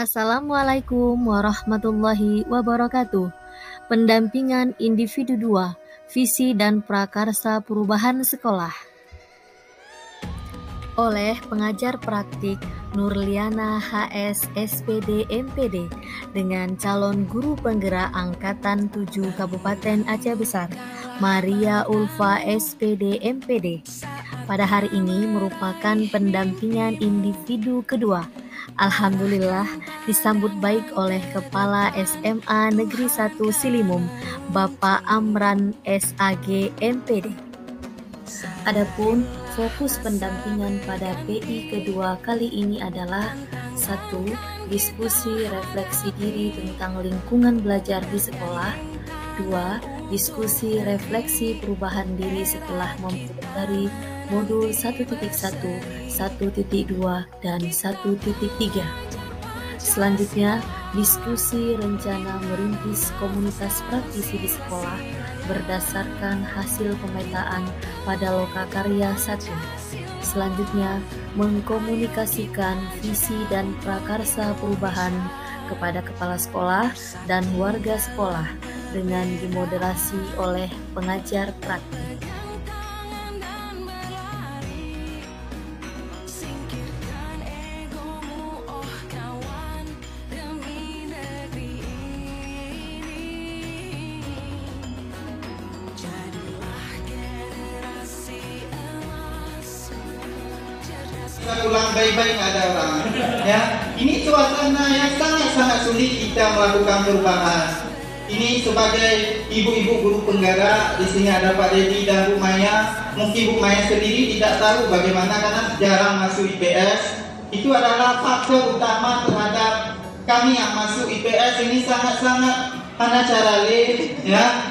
Assalamualaikum warahmatullahi wabarakatuh. Pendampingan individu 2, visi dan prakarsa perubahan sekolah. Oleh pengajar praktik Nurliana HS SPD MPD dengan calon guru penggerak angkatan 7 Kabupaten Aceh Besar, Maria Ulfa SPD MPD. Pada hari ini merupakan pendampingan individu kedua. Alhamdulillah disambut baik oleh Kepala SMA Negeri 1 Silimum, Bapak Amran SAG MPD. Adapun fokus pendampingan pada PI kedua kali ini adalah 1. Diskusi refleksi diri tentang lingkungan belajar di sekolah. 2. Diskusi refleksi perubahan diri setelah mempelajari modul 1.1, 1.2, dan 1.3. Selanjutnya, diskusi rencana merintis komunitas praktisi di sekolah berdasarkan hasil pemetaan pada Lokakarya 1. Selanjutnya, mengkomunikasikan visi dan prakarsa perubahan kepada kepala sekolah dan warga sekolah dengan dimoderasi oleh pengajar praktik. Kita ulang baik-baik ada orang ya. Ini suasana yang sangat-sangat sulit kita melakukan perubahan. Ini sebagai ibu-ibu guru penggerak, di sini ada Pak Dedi dan Bu Maya. Mungkin Bu Maya sendiri tidak tahu bagaimana karena jarang masuk IPS. Itu adalah faktor utama terhadap kami yang masuk IPS ini sangat-sangat hanya cara ya.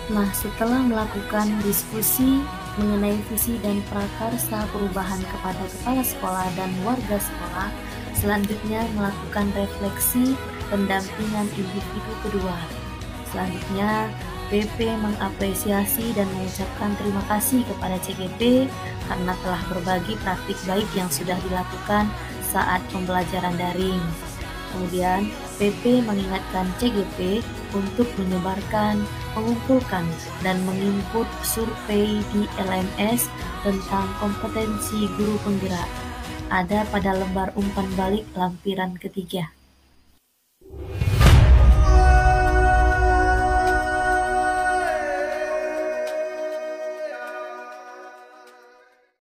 Nah, setelah melakukan diskusi mengenai visi dan prakarsa perubahan kepada kepala sekolah dan warga sekolah, selanjutnya melakukan refleksi pendampingan individu kedua. Selanjutnya, PP mengapresiasi dan mengucapkan terima kasih kepada CGP karena telah berbagi praktik baik yang sudah dilakukan saat pembelajaran daring. Kemudian, PP mengingatkan CGP untuk menyebarkan, mengumpulkan, dan menginput survei di LMS tentang kompetensi guru penggerak. Ada pada lembar umpan balik lampiran ketiga.